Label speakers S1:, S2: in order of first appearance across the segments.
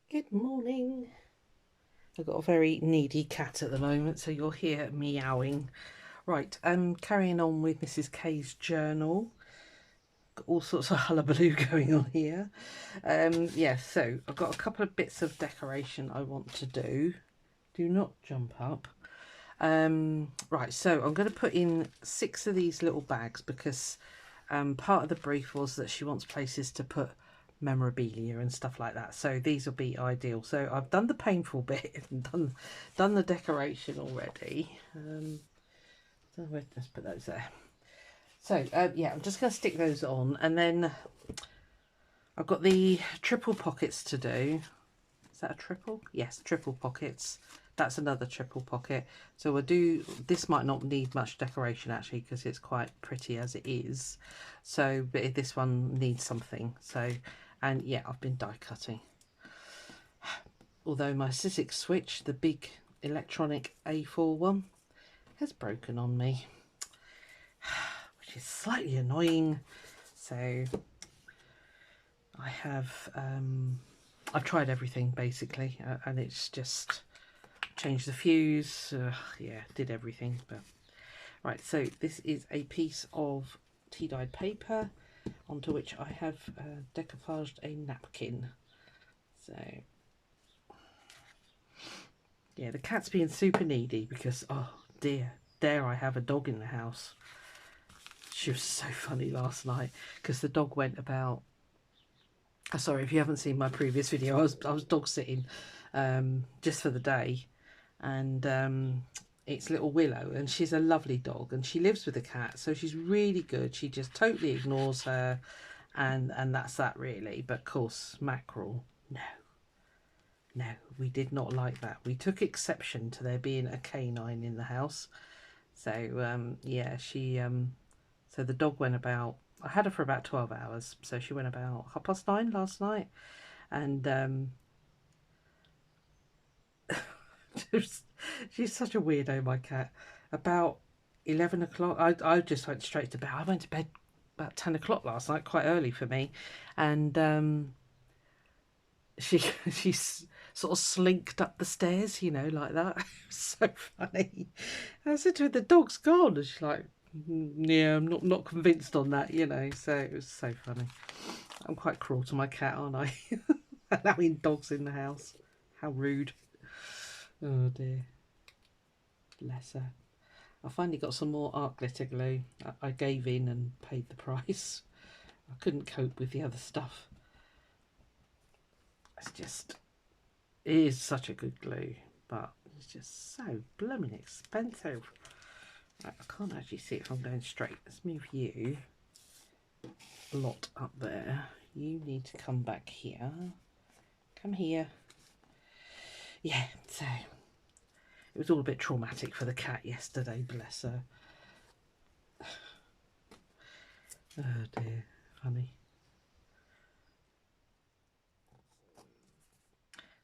S1: Good morning. I've got a very needy cat at the moment, so you'll hear meowing. Right, I'm carrying on with Mrs. K's journal. Got all sorts of hullabaloo going on here. Yeah, so I've got a couple of bits of decoration I want to do. Do not jump up. Right, so I'm going to put in 6 of these little bags because part of the brief was that she wants places to put memorabilia and stuff like that, so these will be ideal. So I've done the painful bit and done the decoration already. Let's put those there. So yeah, I'm just going to stick those on, and then I've got the triple pockets to do. Is that a triple? Yes, triple pockets. That's another triple pocket. So we'll do, this might not need much decoration actually because it's quite pretty as it is. So, but this one needs something. So, and yeah, I've been die cutting. Although my Sizzix switch, the big electronic A4 one, has broken on me, which is slightly annoying. So I have, I've tried everything basically, and it's just changed the fuse, yeah, did everything. But right, so this is a piece of tea dyed paper onto which I have decoupaged a napkin. So yeah, the cat's being super needy because, oh dear, dare I have a dog in the house. She was so funny last night because the dog went about, sorry if you haven't seen my previous video, I was dog sitting just for the day, and it's little Willow, and she's a lovely dog and she lives with the cat, so she's really good. She just totally ignores her, and that's that really. But of course, Mackerel, no, we did not like that. We took exception to there being a canine in the house. So yeah, she so the dog went about, I had her for about 12 hours, so she went about 9:30 last night, and she's such a weirdo, my cat. About 11 o'clock, I just went straight to bed. I went to bed about 10 o'clock last night, quite early for me. And she's sort of slinked up the stairs, you know, like that. It was so funny. I said to her, the dog's gone. And she's like, yeah, I'm not convinced on that, you know. So it was so funny. I'm quite cruel to my cat, aren't I? Allowing dogs in the house. How rude. Oh dear. Bless her. I finally got some more art glitter glue. I gave in and paid the price. I couldn't cope with the other stuff. It's just, it is such a good glue, but it's just so blooming expensive. Right, I can't actually see if I'm going straight. Let's move you a lot up there. You need to come back here. Come here. Yeah, so it was all a bit traumatic for the cat yesterday, bless her. Oh dear, funny.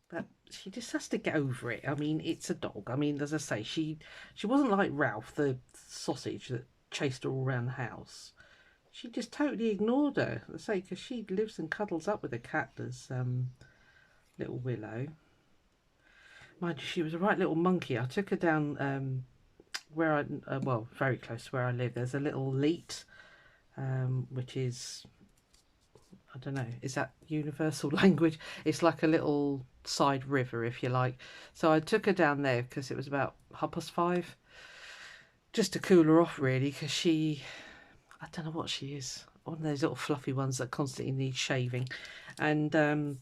S1: But she just has to get over it. I mean, it's a dog. I mean, as I say, she wasn't like Ralph, the sausage that chased her all around the house. She just totally ignored her. I say, because she lives and cuddles up with a cat, does little Willow. Mind you, she was a right little monkey. I took her down where I, well, very close to where I live. There's a little leat, which is, I don't know, is that universal language? It's like a little side river, if you like. So I took her down there because it was about 5:30, just to cool her off, really, because she, I don't know what she is, one of those little fluffy ones that constantly need shaving. And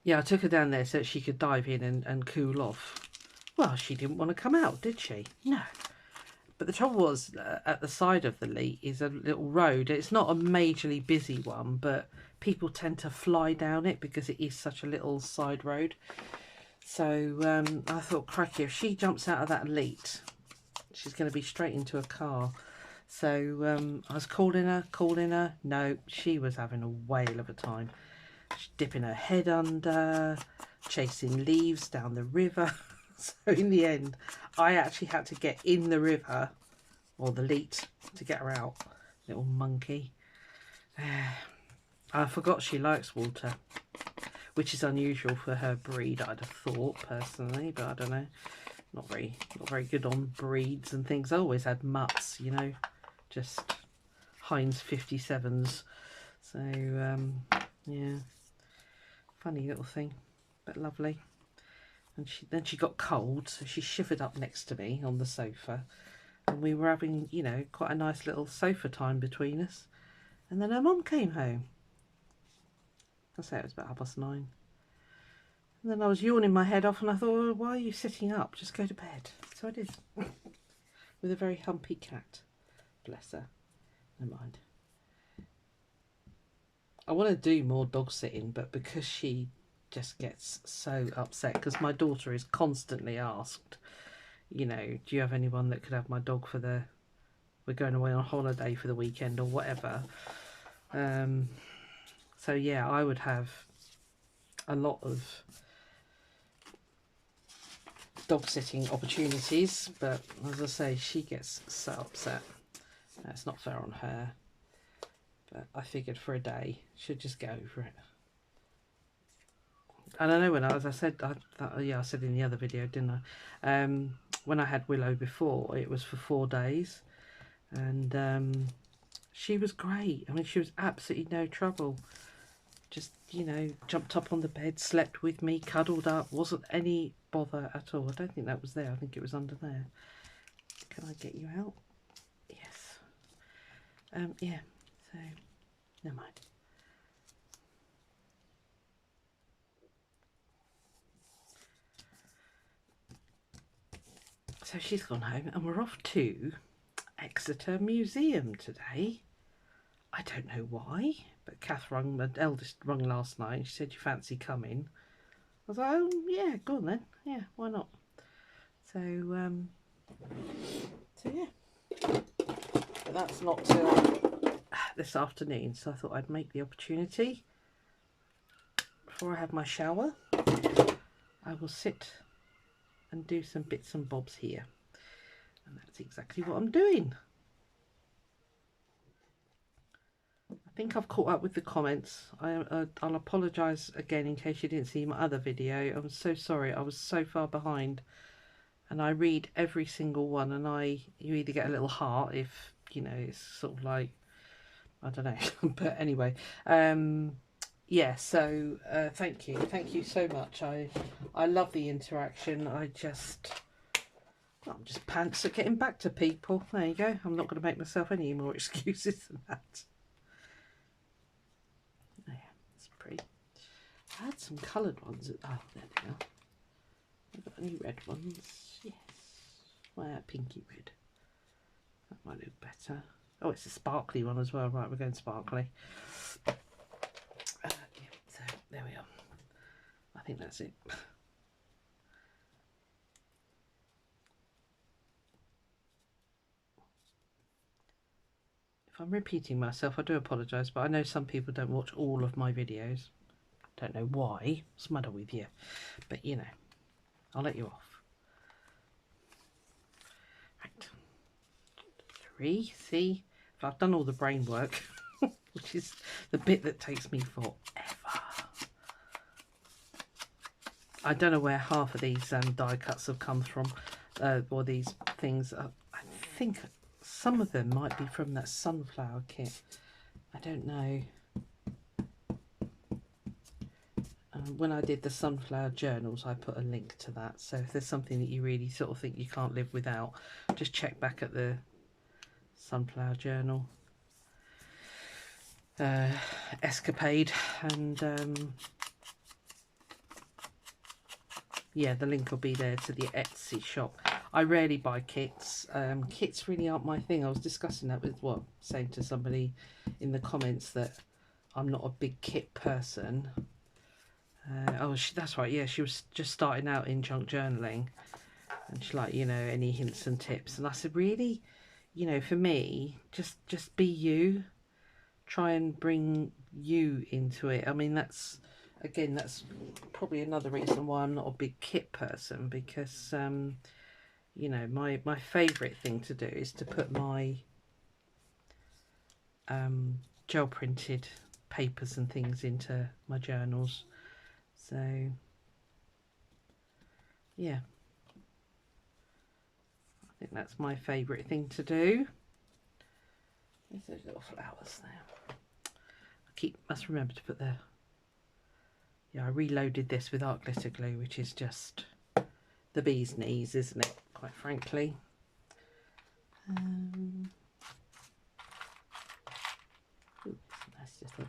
S1: yeah, I took her down there so that she could dive in and cool off. Well, she didn't want to come out, did she? No. But the trouble was, at the side of the leat is a little road. It's not a majorly busy one, but people tend to fly down it because it is such a little side road. So I thought, crikey, if she jumps out of that leat, she's going to be straight into a car. So I was calling her. No, she was having a whale of a time. She's dipping her head under, chasing leaves down the river. So in the end, I actually had to get in the river, or the leat, to get her out. Little monkey. I forgot she likes water. which is unusual for her breed, I'd have thought personally, but I don't know. Not very good on breeds and things. I always had mutts, you know, just Heinz 57s. So yeah, funny little thing, but lovely. And then she got cold, so she shivered up next to me on the sofa, and we were having, you know, quite a nice little sofa time between us. And then her mum came home. I say it was about 9:30. And then I was yawning my head off, and I thought, well, why are you sitting up? Just go to bed. So I did. With a very humpy cat. Bless her. Never mind. I want to do more dog sitting, but because she just gets so upset, because my daughter is constantly asked, you know, do you have anyone that could have my dog for we're going away on holiday for the weekend or whatever. So yeah, I would have a lot of dog sitting opportunities, but as I say, she gets so upset. It's not fair on her, but I figured for a day she'd just get over it. And I know when I said in the other video, didn't I? When I had Willow before, it was for 4 days, and she was great. I mean, she was absolutely no trouble. Just, you know, jumped up on the bed, slept with me, cuddled up, wasn't any bother at all. I don't think that was there. I think it was under there. Can I get you out? Yes. Yeah. So, never mind. So she's gone home, and we're off to Exeter Museum today. I don't know why, but Kath rung, my eldest rung last night, and she said, you fancy coming? I was like, oh yeah, go on then. Yeah, why not? So yeah. But that's not till this afternoon, so I thought I'd make the opportunity before I have my shower. I will sit and do some bits and bobs here, and that's exactly what I'm doing. I think I've caught up with the comments. I'll apologise again in case you didn't see my other video. I'm so sorry, I was so far behind, and I read every single one, and you either get a little heart if, you know, it's sort of like, I don't know. But anyway, yeah, so thank you so much. I love the interaction. I'm just pants at getting back to people. There you go. I'm not going to make myself any more excuses than that. Oh, yeah, it's pretty. I had some coloured ones. Oh, there they are. I've got any red ones? Yes. Well, pinky red. That might look better. Oh, it's a sparkly one as well. Right, we're going sparkly. Yeah, so there we are. I think that's it. If I'm repeating myself, I do apologise, but I know some people don't watch all of my videos. Don't know why. What's the matter with you? But, you know, I'll let you off. Right. 3. See? If I've done all the brain work, which is the bit that takes me forever. I don't know where half of these die cuts have come from, or these things. I think some of them might be from that sunflower kit. I don't know. When I did the sunflower journals, I put a link to that. So if there's something that you really sort of think you can't live without, just check back at the sunflower journal escapade, and yeah, the link will be there to the Etsy shop. I rarely buy kits. Kits really aren't my thing. I was discussing that with, saying to somebody in the comments that I'm not a big kit person. That's right, yeah, she was just starting out in junk journaling, and she's like, you know, any hints and tips? And I said, really, you know, for me, just be you. Try and bring you into it. I mean, that's probably another reason why I'm not a big kit person, because you know, my favourite thing to do is to put my gel printed papers and things into my journals. So yeah, I think that's my favourite thing to do. There's those little flowers there. Must remember to put I reloaded this with art glitter glue, which is just the bee's knees, isn't it, quite frankly. Nice little,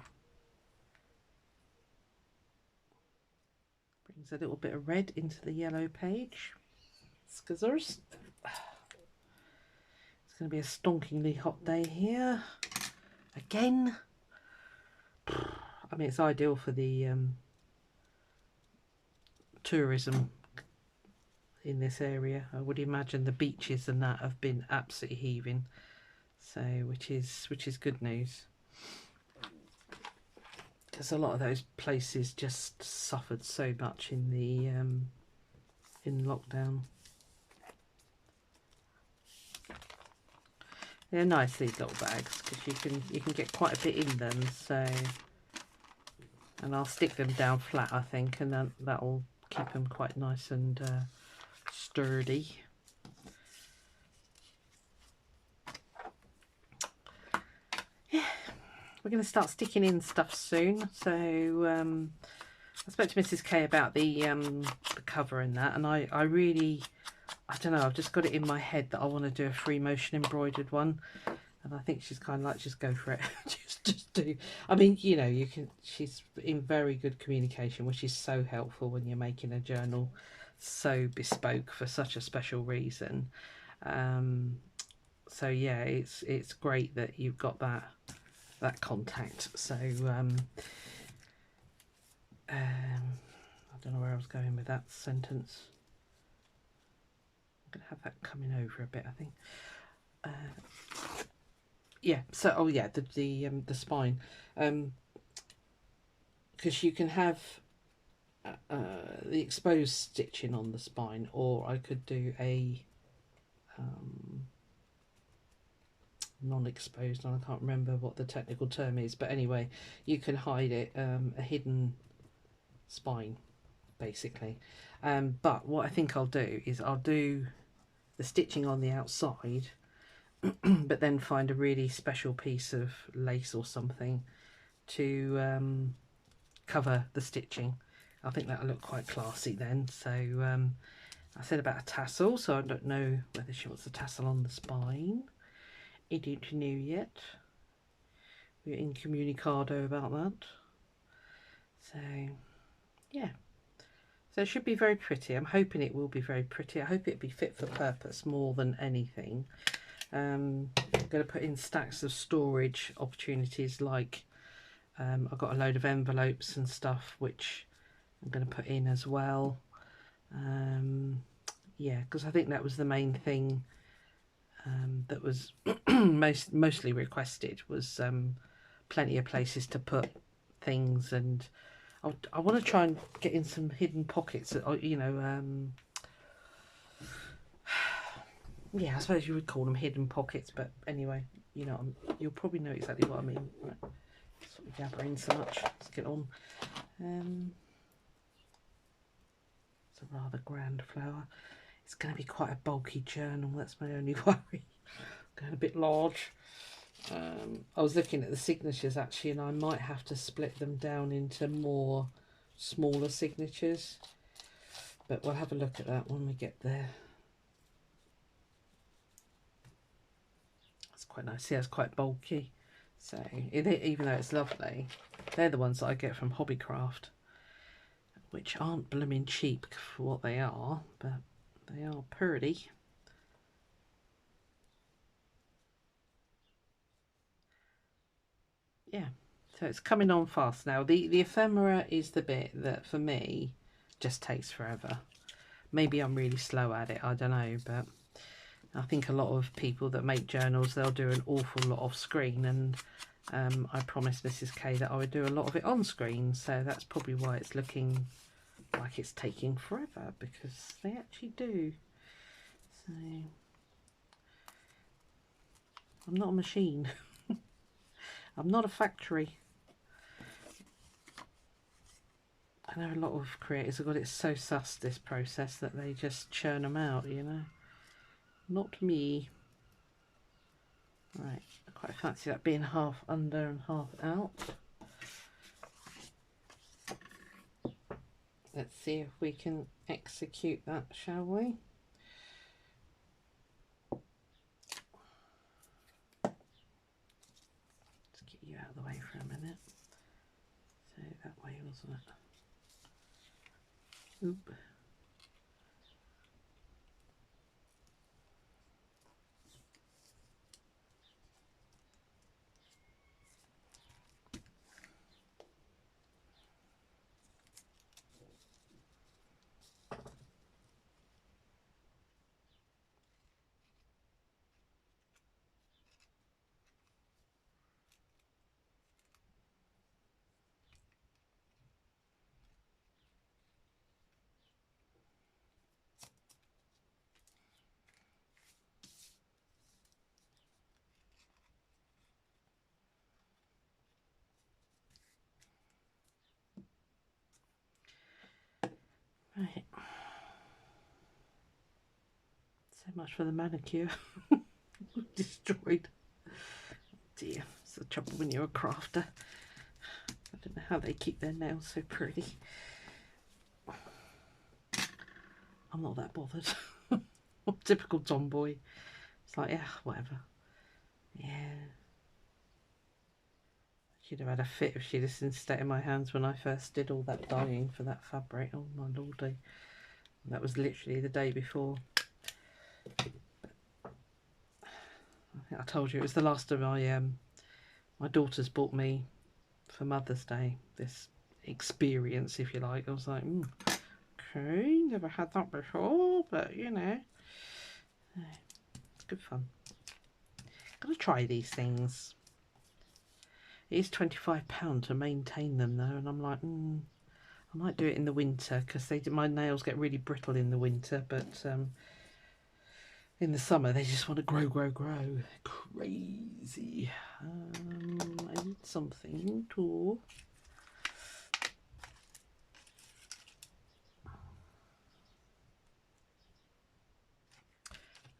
S1: brings a little bit of red into the yellow page. Skizzers. It's going to be a stonkingly hot day here again. I mean, it's ideal for the tourism in this area. I would imagine the beaches and that have been absolutely heaving, so which is good news, because a lot of those places just suffered so much in the in lockdown. They're nice, these little bags, because you can get quite a bit in them. So, and I'll stick them down flat, I think, and then that'll keep them quite nice and sturdy. Yeah, we're going to start sticking in stuff soon. So I spoke to Mrs. K about the cover and that, and I really, I don't know, I've just got it in my head that I want to do a free motion embroidered one, and I think she's kind of like, just go for it. just do. I mean, you know, she's in very good communication, which is so helpful when you're making a journal so bespoke for such a special reason. So yeah, it's great that you've got that contact. So I don't know where I was going with that sentence. I'm gonna have that coming over a bit, I think. Yeah, so oh yeah, the spine, because you can have the exposed stitching on the spine, or I could do a non-exposed, and I can't remember what the technical term is, but anyway, you can hide it, a hidden spine basically. But what I think I'll do is I'll do the stitching on the outside but then find a really special piece of lace or something to cover the stitching. I think that'll look quite classy then. So I said about a tassel, so I don't know whether she wants a tassel on the spine. I don't know yet. We're incommunicado about that. So yeah, so it should be very pretty. I'm hoping it will be very pretty. I hope it'll be fit for purpose more than anything. I'm going to put in stacks of storage opportunities, like I've got a load of envelopes and stuff which I'm going to put in as well. Yeah, because I think that was the main thing that was mostly requested, was plenty of places to put things, and I want to try and get in some hidden pockets, you know, yeah, I suppose you would call them hidden pockets, but anyway, you know, you'll probably know exactly what I mean. Right. Sort of gathering so much. Let's get on. It's a rather grand flower. It's going to be quite a bulky journal. That's my only worry. Going a bit large. I was looking at the signatures actually, and I might have to split them down into more smaller signatures, but we'll have a look at that when we get there. That's quite nice. Yeah, it's quite bulky. So even though it's lovely, they're the ones that I get from Hobbycraft, which aren't blooming cheap for what they are, but they are pretty. Yeah, so it's coming on fast now. The ephemera is the bit that for me just takes forever. Maybe I'm really slow at it, I don't know, but I think a lot of people that make journals, they'll do an awful lot off screen, and I promised Mrs. K that I would do a lot of it on screen, so that's probably why it's looking like it's taking forever, because they actually do. So I'm not a machine. I'm not a factory. I know a lot of creators have got it so sus, this process, that they just churn them out, you know. Not me. Right, I quite fancy that being half under and half out. Let's see if we can execute that, shall we? Let's get you out of the way for a minute. So that way, wasn't it? Oop. Right. So much for the manicure. Destroyed. Dear, it's the trouble when you're a crafter. I don't know how they keep their nails so pretty. I'm not that bothered. Typical tomboy. It's like, yeah, whatever. Yeah. She'd have had a fit if she'd have seen state in my hands when I first did all that dyeing for that fabric. Oh my lordy. That was literally the day before. I told you it was the last of my daughters bought me for Mother's Day, this experience, if you like. I was like, okay, never had that before, but you know, it's good fun. Gotta try these things. It is £25 to maintain them though, and I'm like, I might do it in the winter because my nails get really brittle in the winter, but in the summer they just want to grow. Crazy. I need something to.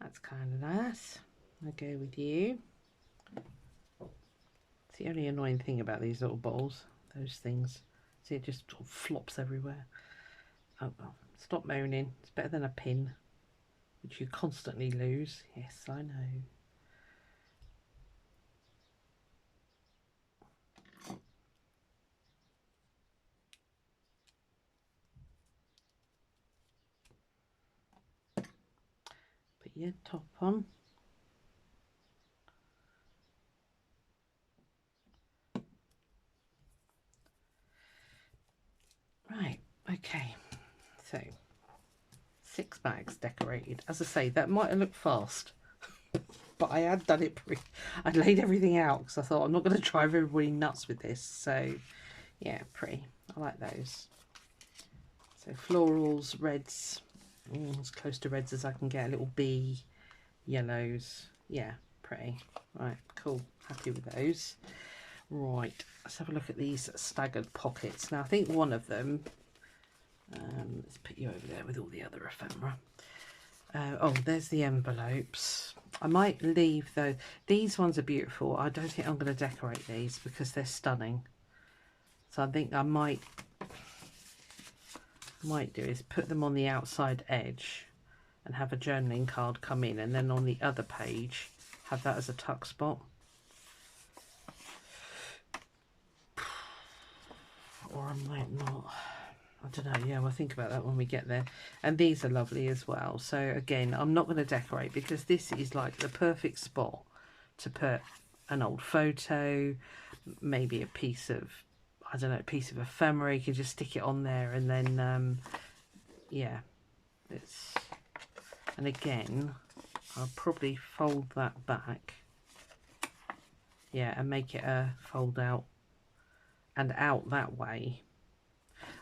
S1: That's kind of nice. I'll go with you. It's the only annoying thing about these little bowls, those things. See, it just sort of flops everywhere. Oh well, stop moaning. It's better than a pin, which you constantly lose. Yes, I know. Put your top on. Right, okay, so 6 bags decorated. As I say, that might have looked fast, but I had done it I laid everything out because I thought I'm not going to drive everybody nuts with this. So yeah, pretty. I like those. So florals, reds, as close to reds as I can get. A little bee, yellows. Yeah, pretty. Right, cool. Happy with those. Right, let's have a look at these staggered pockets. Now I think one of them, let's put you over there with all the other ephemera. Oh, there's the envelopes. I might leave though. These ones are beautiful. I don't think I'm going to decorate these because they're stunning. So I think I might do is put them on the outside edge and have a journaling card come in, and then on the other page have that as a tuck spot. Or I might not. I don't know. Yeah, we'll think about that when we get there. And these are lovely as well. So again, I'm not going to decorate because this is like the perfect spot to put an old photo, maybe a piece of, I don't know, a piece of ephemera. You can just stick it on there, and then yeah, it's. And again, I'll probably fold that back. Yeah, and make it a fold out and out that way.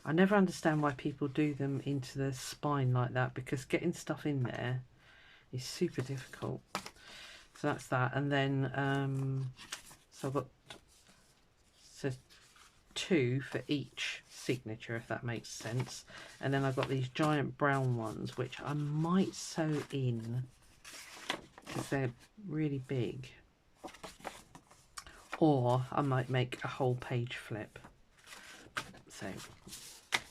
S1: I never understand why people do them into the spine like that, because getting stuff in there is super difficult. So that's that. And then so I've got, so two for each signature, if that makes sense. And then I've got these giant brown ones, which I might sew in because they're really big. Or I might make a whole page flip. So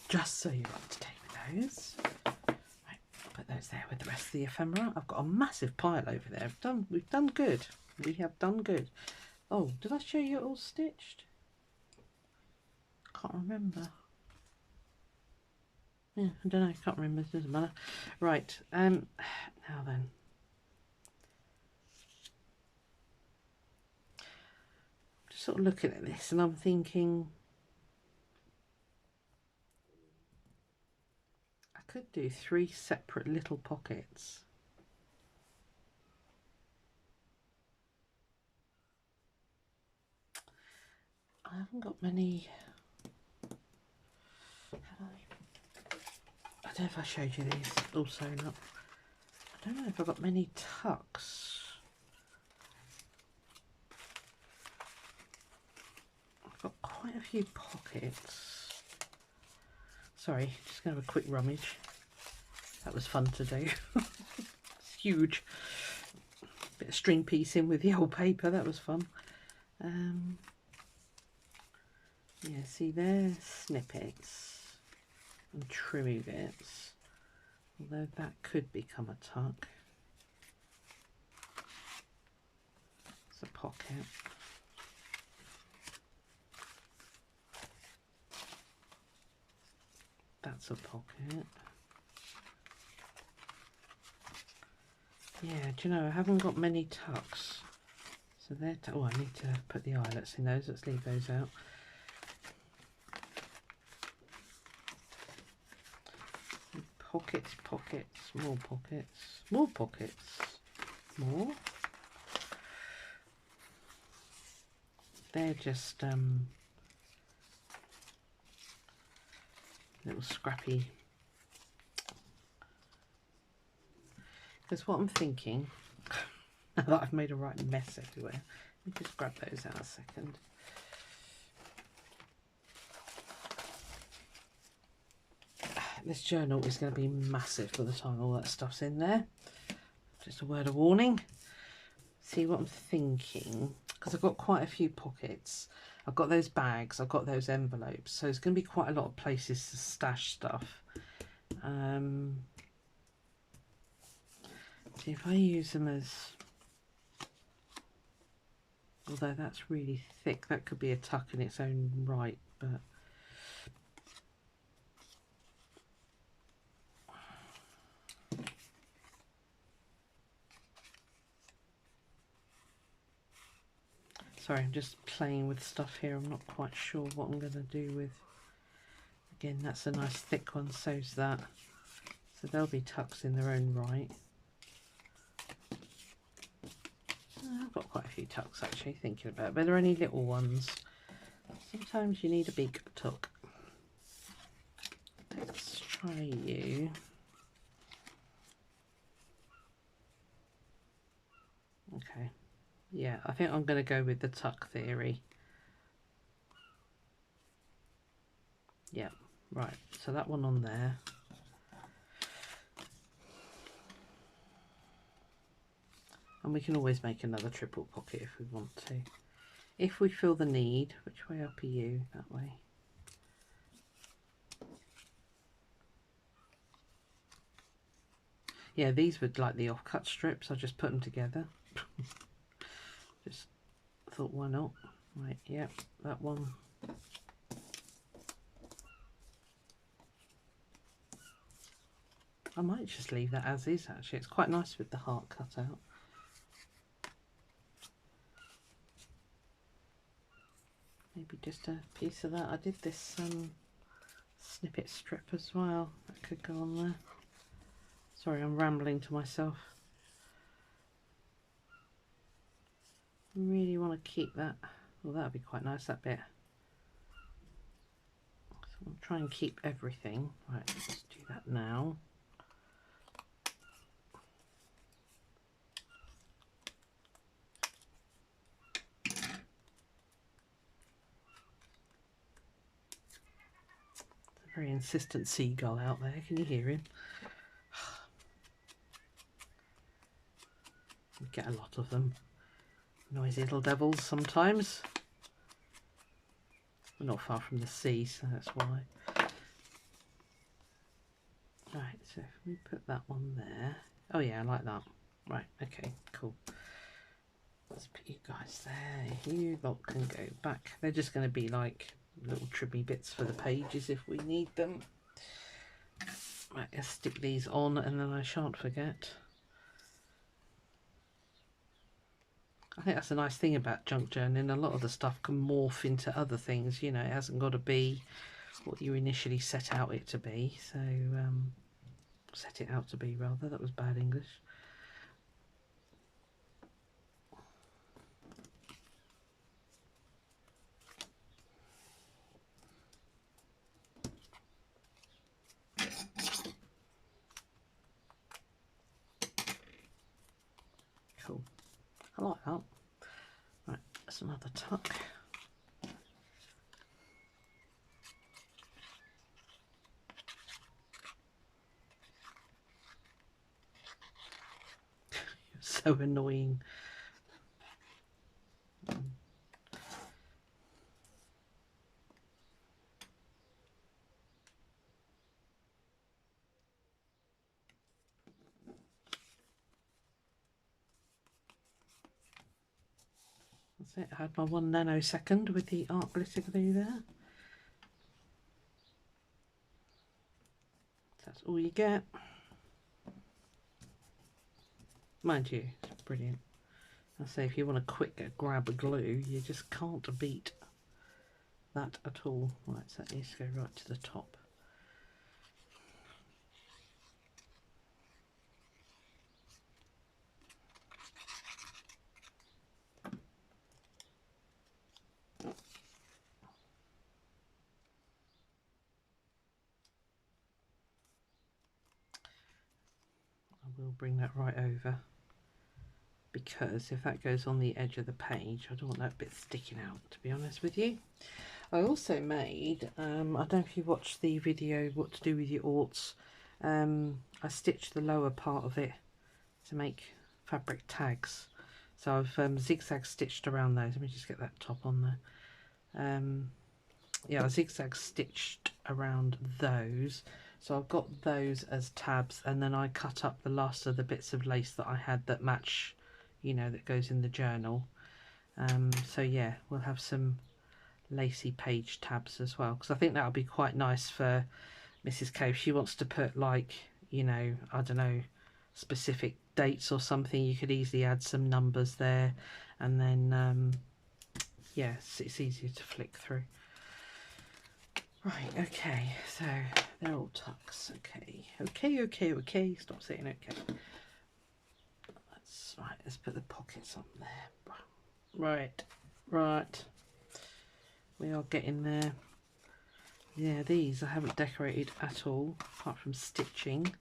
S1: just so you're up to date with those. Right, I'll put those there with the rest of the ephemera. I've got a massive pile over there. We've done good. We have done good. Oh, did I show you it all stitched? Can't remember. Yeah, I don't know. Can't remember. It doesn't matter. Right. Now then. Just sort of looking at this, and I'm thinking I could do 3 separate little pockets. I haven't got many. I don't know if I showed you these all sewn up. I don't know if I've got many tucks. I've got quite a few pockets. Sorry, just gonna have a quick rummage. That was fun to do. It's huge. Bit of string piecing with the old paper, that was fun. Yeah, see there's snippets and trimmy bits, although that could become a tuck. It's a pocket. That's a pocket. Yeah, do you know, I haven't got many tucks. So they're, oh, I need to put the eyelets in those. Let's leave those out. Pockets, pockets, more pockets, more pockets, more. They're just little scrappy. Because what I'm thinking, now that I've made a right mess everywhere, let me just grab those out a second. This journal is going to be massive by the time all that stuff's in there. Just a word of warning. See what I'm thinking, because I've got quite a few pockets. I've got those bags, I've got those envelopes, so there's going to be quite a lot of places to stash stuff. See if I use them as, although that's really thick, that could be a tuck in its own right, but sorry, I'm just playing with stuff here. I'm not quite sure what I'm going to do with. Again, that's a nice thick one, so's that. So they'll be tucks in their own right. I've got quite a few tucks actually, thinking about it, but are there any little ones? Sometimes you need a big tuck. Let's try you. Okay. Yeah, I think I'm going to go with the tuck theory. Yeah, right. So that one on there. And we can always make another triple pocket if we want to. If we feel the need. Which way up are you? That way. Yeah, these were like the offcut strips. I just put them together. Just thought, why not? Right, yeah, that one. I might just leave that as is actually. It's quite nice with the heart cut out. Maybe just a piece of that. I did this snippet strip as well. That could go on there. Sorry, I'm rambling to myself. I really want to keep that. Well, that would be quite nice, that bit. So I'll try and keep everything. Right, let's do that now. Very insistent seagull out there. Can you hear him? We get a lot of them. Noisy little devils sometimes. We're not far from the sea, so that's why. Right, so if we put that one there. Oh yeah, I like that. Right, okay, cool. Let's put you guys there. You lot can go back. They're just going to be like little trimmy bits for the pages if we need them. Right, let's stick these on and then I shan't forget. I think that's a nice thing about junk journaling. A lot of the stuff can morph into other things. You know, it hasn't got to be what you initially set out it to be. So, set it out to be rather. That was bad English. Cool. I like that. Right, that's another tuck. So annoying. That's it. I had my 1 nanosecond with the art glitter glue there. That's all you get. Mind you, it's brilliant. I say if you want a quick grab of glue, you just can't beat that at all. Right, so that needs to go right to the top. I will bring that right over, because if that goes on the edge of the page, I don't want that bit sticking out, to be honest with you. I also made, I don't know if you watched the video, what to do with your orts. I stitched the lower part of it to make fabric tags. So I've zigzag stitched around those. Let me just get that top on there. Yeah, I zigzag stitched around those. So I've got those as tabs, and then I cut up the last of the bits of lace that I had that match, you know, that goes in the journal. So yeah, we'll have some lacy page tabs as well, because I think that would be quite nice for Mrs. K if she wants to put, like, you know, I don't know, specific dates or something. You could easily add some numbers there, and then yeah, it's easier to flick through. Right, okay, so they're all tucks. Okay, stop saying okay. That's right, let's put the pockets on there. Right, we are getting there. Yeah, these I haven't decorated at all, apart from stitching.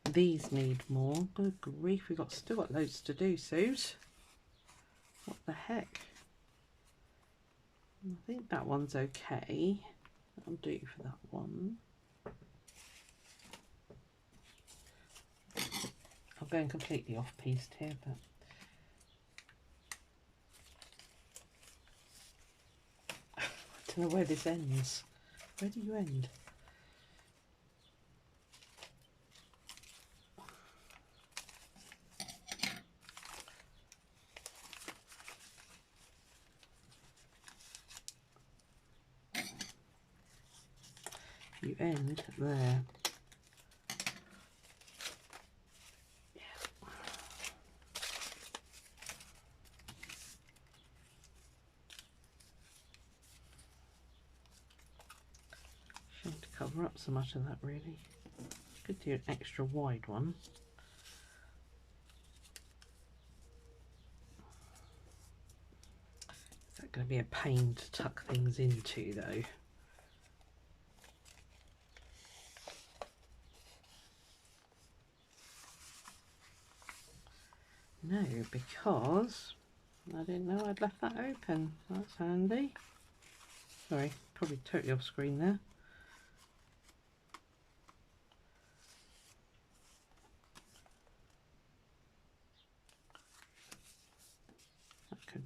S1: These need more. Good grief, we've still got loads to do, Suze. What the heck? I think that one's okay. That'll do for that one. I'm going completely off piste here, but I don't know where this ends. Where do you end? You end there. Shouldn't cover up so much of that, really. Could do an extra wide one. Is that going to be a pain to tuck things into, though? No, because I didn't know I'd left that open. That's handy. Sorry, probably totally off screen there.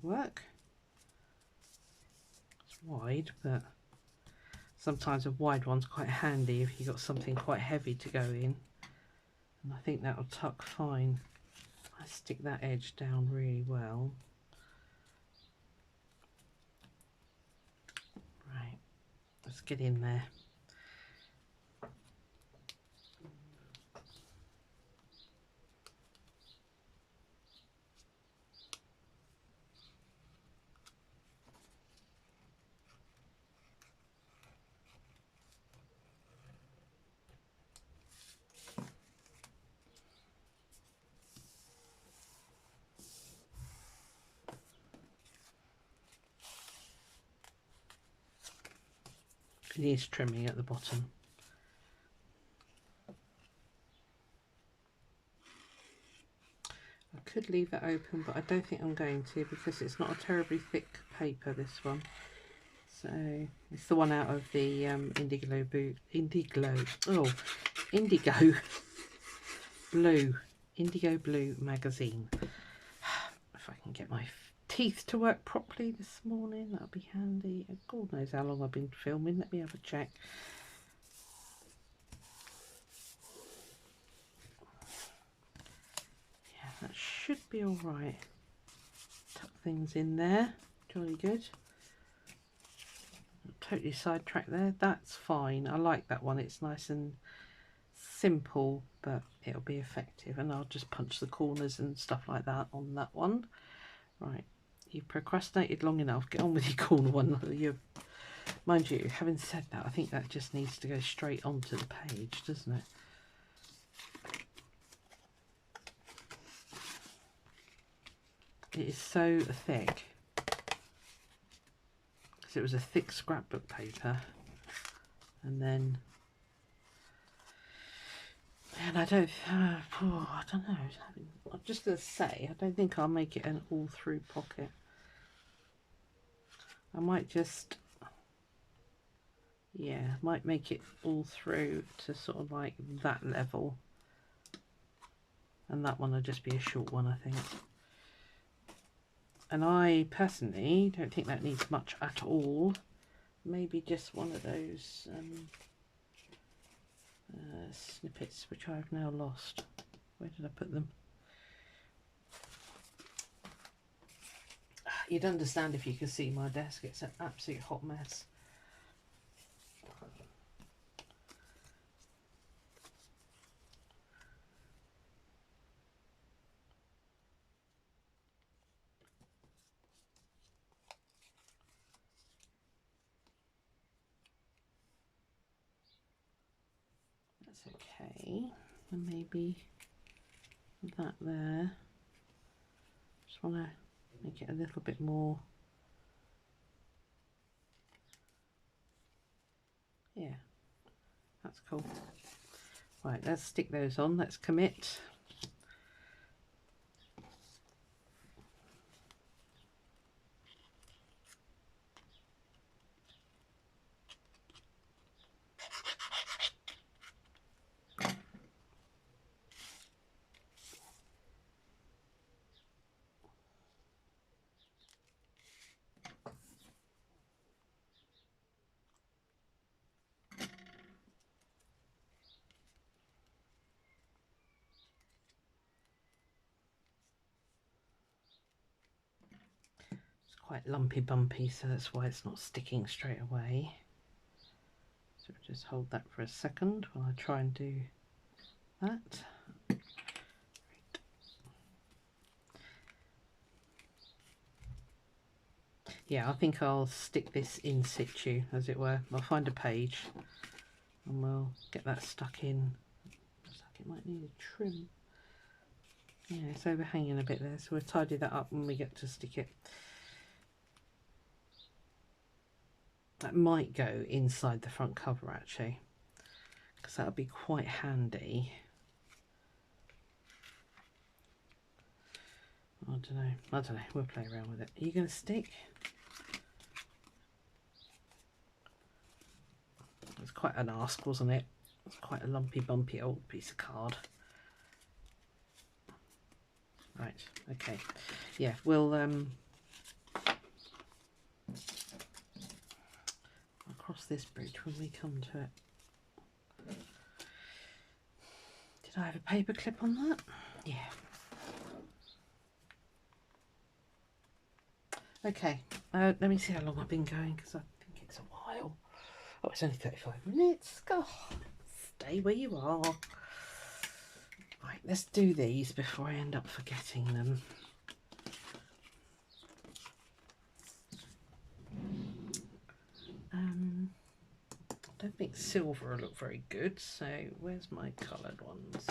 S1: should work. It's wide, but sometimes a wide one's quite handy if you've got something quite heavy to go in. And I think that'll tuck fine. I stick that edge down really well. Right, let's get in there. It needs trimming at the bottom. I could leave it open, but I don't think I'm going to, because it's not a terribly thick paper, this one. So it's the one out of the indigo blue magazine. If I can get my teeth to work properly this morning, that'll be handy. God knows how long I've been filming. Let me have a check. Yeah, that should be all right. Tuck things in there, jolly good. Totally sidetracked there. That's fine. I like that one. It's nice and simple, but it'll be effective. And I'll just punch the corners and stuff like that on that one. Right, you've procrastinated long enough. Get on with your corner one. Mind you, having said that, I think that just needs to go straight onto the page, doesn't it? It is so thick. Because it was a thick scrapbook paper. And then... And I don't know. I'm just going to say, I don't think I'll make it an all-through pocket. I might just, yeah, might make it all through to sort of like that level. And that one will just be a short one, I think. And I personally don't think that needs much at all. Maybe just one of those snippets, which I've now lost. Where did I put them? You'd understand if you could see my desk. It's an absolute hot mess. That's okay. And maybe that there. Just want to make it a little bit more. Yeah, that's cool. Right, let's stick those on. Let's commit. Quite lumpy bumpy, so that's why it's not sticking straight away. So just hold that for a second while I try and do that. Right. Yeah, I think I'll stick this in situ, as it were. I'll find a page and we'll get that stuck in. Looks like it might need a trim. Yeah, it's overhanging a bit there, so we'll tidy that up when we get to stick it. That might go inside the front cover actually, because that would be quite handy. I don't know, we'll play around with it. Are you going to stick? It was quite an ask, wasn't it? It's quite a lumpy bumpy old piece of card. Right, okay. Yeah, we'll cross this bridge when we come to it. Did I have a paper clip on that? Yeah. Okay, let me see how long I've been going, because I think it's a while. Oh, it's only 35 minutes. God, stay where you are. Right, let's do these before I end up forgetting them. I don't think silver will look very good, so where's my coloured ones?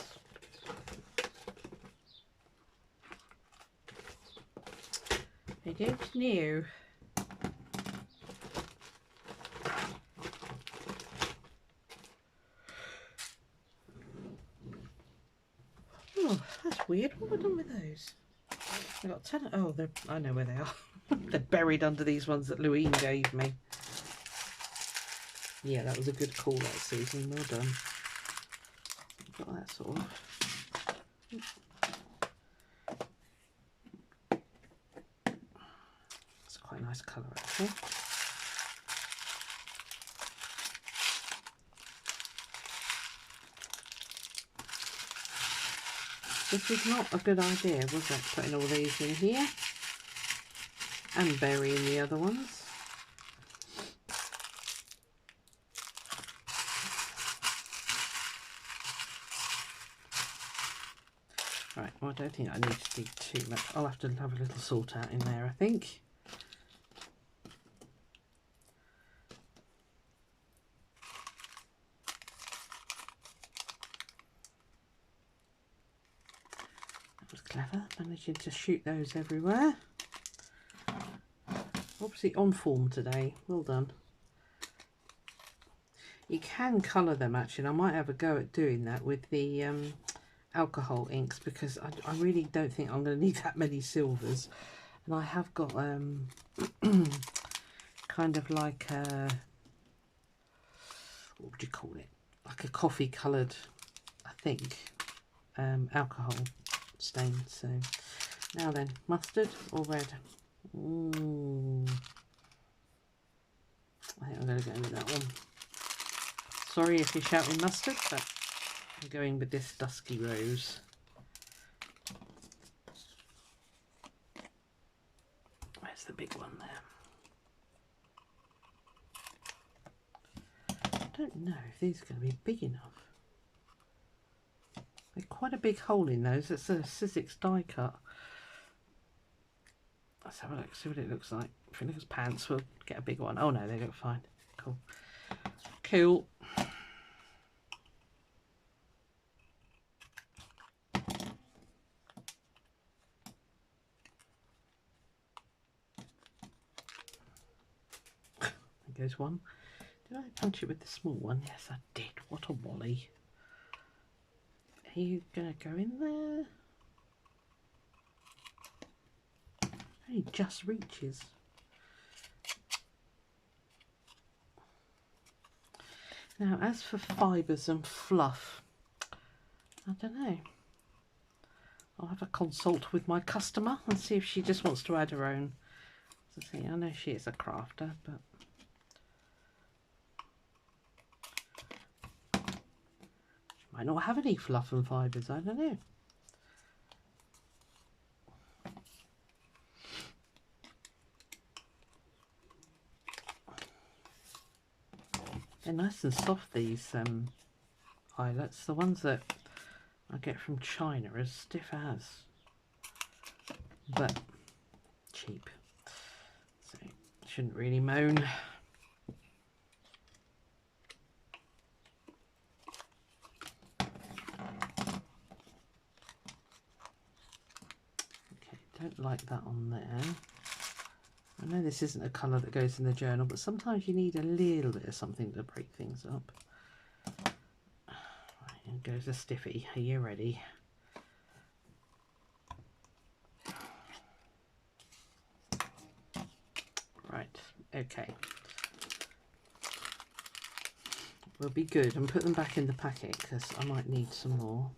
S1: I don't know. Oh, that's weird. What have I done with those? I got 10. Oh, I know where they are. They're buried under these ones that Louine gave me. Yeah, that was a good call that season. Well done. Got that sort of. It's quite a nice colour actually. This is not a good idea, was it? Putting all these in here and burying the other ones. Right, well, I don't think I need to dig too much. I'll have to have a little sort out in there, I think. That was clever, managing to shoot those everywhere. Obviously on form today, well done. You can colour them actually, and I might have a go at doing that with the alcohol inks, because I really don't think I'm going to need that many silvers, and I have got kind of like a, what would you call it, like a coffee coloured, I think, alcohol stain. So now then, mustard or red? Ooh, I think I'm going to go with that one. Sorry if you're shouting mustard, but I'm going with this dusky rose. Where's the big one there? I don't know if these are going to be big enough. There's quite a big hole in those. It's a Sizzix die cut. Let's have a look, see what it looks like. If it looks pants, we'll get a big one. Oh no, they look fine. Cool. Cool. There goes one. Did I punch it with the small one? Yes, I did. What a wally. Are you going to go in there? Only just reaches. Now, as for fibres and fluff, I don't know. I'll have a consult with my customer and see if she just wants to add her own. So, see, I know she is a crafter, but she might not have any fluff and fibres. I don't know. They're nice and soft, these eyelets. The ones that I get from China are as stiff as, but cheap. So shouldn't really moan. Okay, don't like that on there. I know this isn't a colour that goes in the journal, but sometimes you need a little bit of something to break things up. Right, here goes a stiffy. Are you ready? Right, okay. We'll be good and put them back in the packet because I might need some more.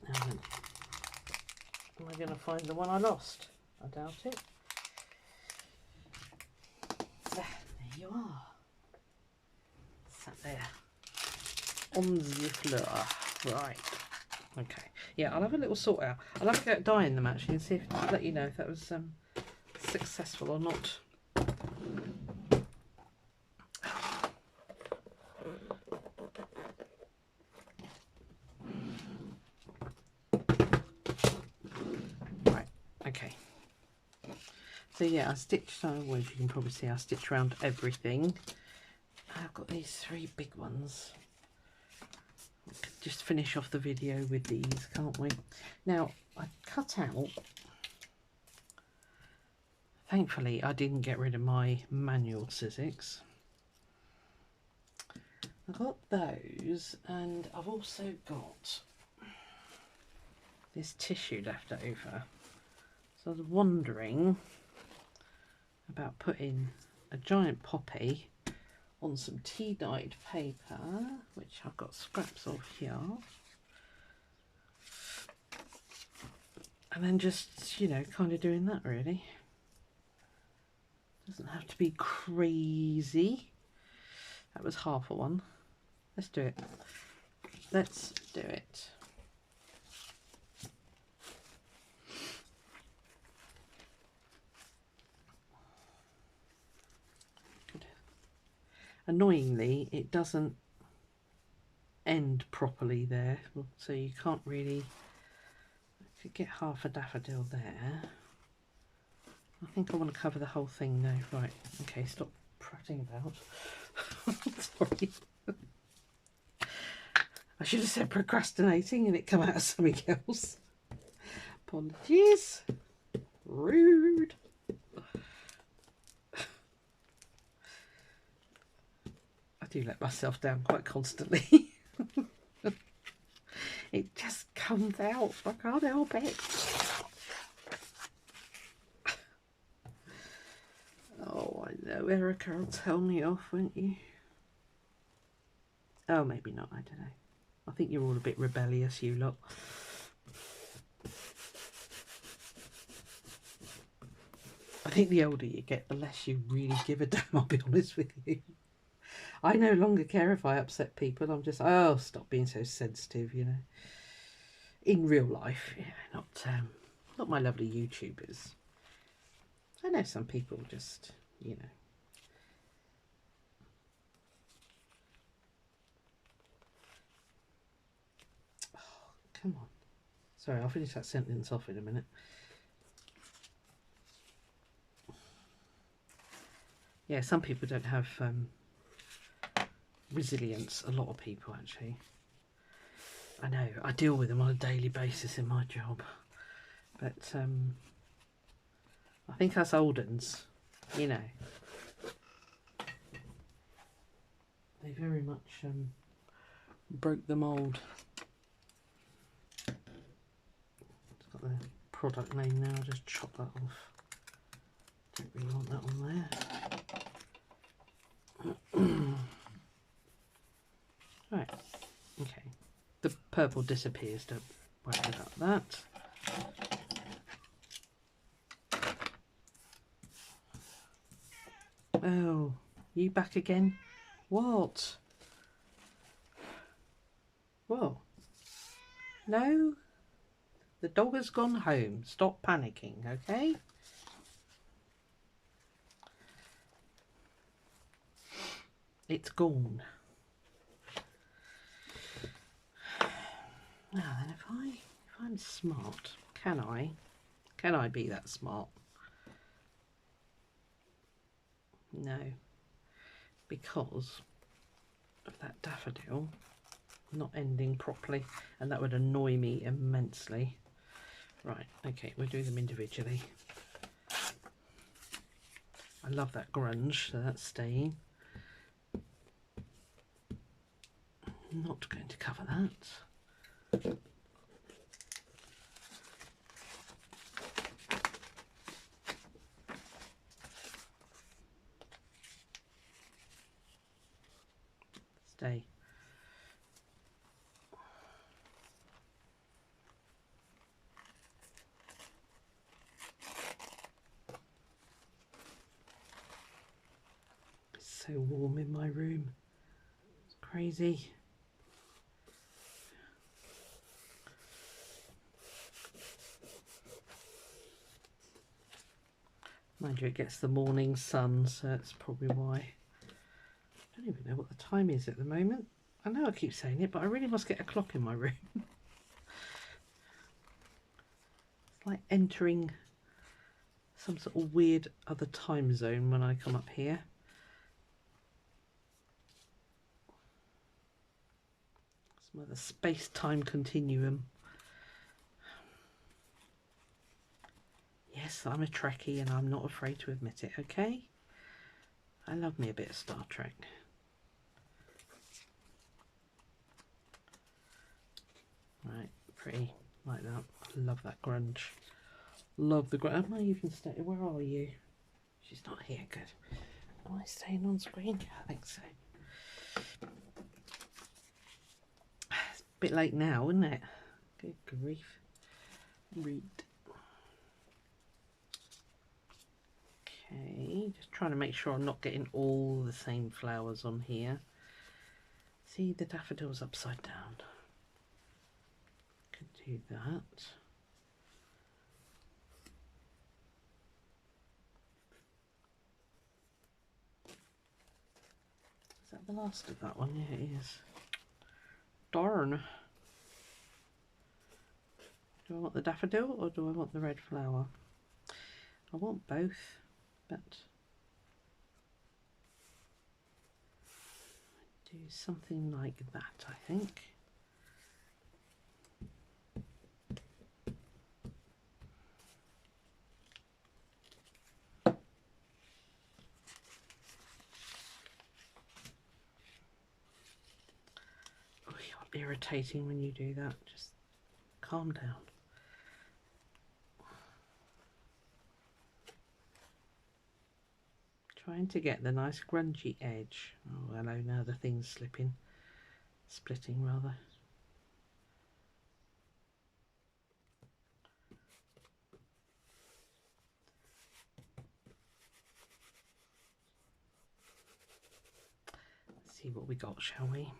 S1: Now then, am I going to find the one I lost? I doubt it. There you are. Sat there on the floor. Right. Okay. Yeah, I'll have a little sort out. I'll have a go at dyeing them actually and see if let you know if that was successful or not. Right. Okay. So yeah, I stitched, well, as you can probably see, I stitched around everything. I've got these 3 big ones. We could just finish off the video with these, can't we? Now, I cut out, thankfully I didn't get rid of my manual scissors. I got those, and I've also got this tissue left over. So I was wondering about putting a giant poppy on some tea dyed paper, which I've got scraps of here, and then just, you know, kind of doing that really. Doesn't have to be crazy. That was half a one. Let's do it. Let's do it. Annoyingly, it doesn't end properly there, so you can't really. I could get half a daffodil there. I think I want to cover the whole thing now. Right, okay, stop prattling about. Sorry. I should have said procrastinating and it come out as something else. Apologies. Rude. I do let myself down quite constantly. It just comes out. I can't help it. Oh, I know. Erica will tell me off, won't you? Oh, maybe not. I don't know. I think you're all a bit rebellious, you lot. I think the older you get, the less you really give a damn, I'll be honest with you. I no longer care if I upset people. I'm just, oh, stop being so sensitive, you know. In real life, yeah, not my lovely YouTubers. I know some people just, you know. Oh, come on. Sorry, I'll finish that sentence off in a minute. Yeah, some people don't have resilience. A lot of people, actually. I know, I deal with them on a daily basis in my job. But I think us old uns, you know, they very much broke the mould. It's got the product name now, I'll just chop that off. Don't really want that on there. Right, okay. The purple disappears, don't worry about that. Oh, you back again? What? Whoa. No? The dog has gone home. Stop panicking, okay? It's gone. Now then, if I'm smart, can I be that smart? No, because of that daffodil not ending properly, and that would annoy me immensely. Right, okay, we'll do them individually. I love that grunge, so that's staying. I'm not going to cover that. Stay. It's so warm in my room. crazy. Mind you, it gets the morning sun, so that's probably why. I don't even know what the time is at the moment. I know I keep saying it, but I really must get a clock in my room. It's like entering some sort of weird other time zone when I come up here. Some other space-time continuum. Yes, I'm a Trekkie and I'm not afraid to admit it, okay? I love me a bit of Star Trek. Right, pretty like that. I love that grunge. Love the grunge. Am I even staying? Where are you? She's not here. Good. Am I staying on screen? Yeah, I think so. It's a bit late now, isn't it? Good grief. Read. Okay, just trying to make sure I'm not getting all the same flowers on here. See, the daffodil's upside down. Could do that. Is that the last of that one? Yeah, it is. Darn. Do I want the daffodil or do I want the red flower? I want both, but do something like that, I think. Oh, you're irritating when you do that. Just calm down. Trying to get the nice grungy edge. Oh, hello, now the thing's splitting rather. Let's see what we got, shall we?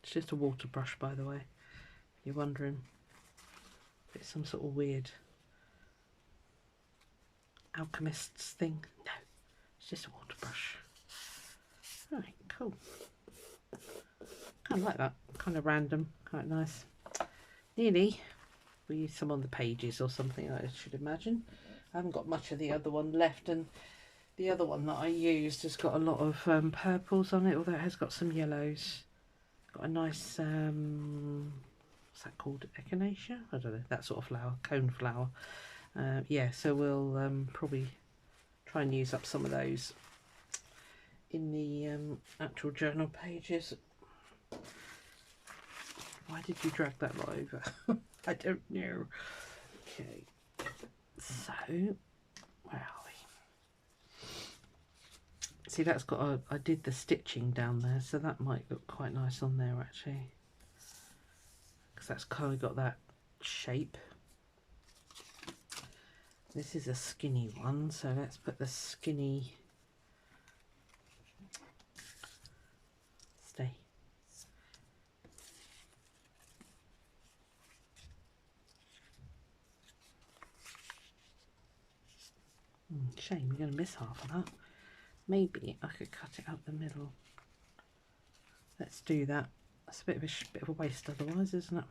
S1: It's just a water brush, by the way. You're wondering if it's some sort of weird alchemist's thing. No, it's just a water brush. Right, cool. Kind of like that. Kind of random, quite nice. Nearly. We use some on the pages or something, I should imagine. I haven't got much of the other one left, and the other one that I used has got a lot of purples on it, although it has got some yellows. Got a nice what's that called, echinacea? I don't know, that sort of flower, cone flower. Yeah, so we'll probably try and use up some of those in the actual journal pages. Why did you drag that lot over? I don't know. Okay, so where are we? See, that's got a, I did the stitching down there, so that might look quite nice on there actually, because that's kind of got that shape. This is a skinny one, so let's put the skinny, stay. Shame, you're going to miss half of that. Maybe I could cut it up the middle. Let's do that. That's a bit of a waste otherwise, isn't it?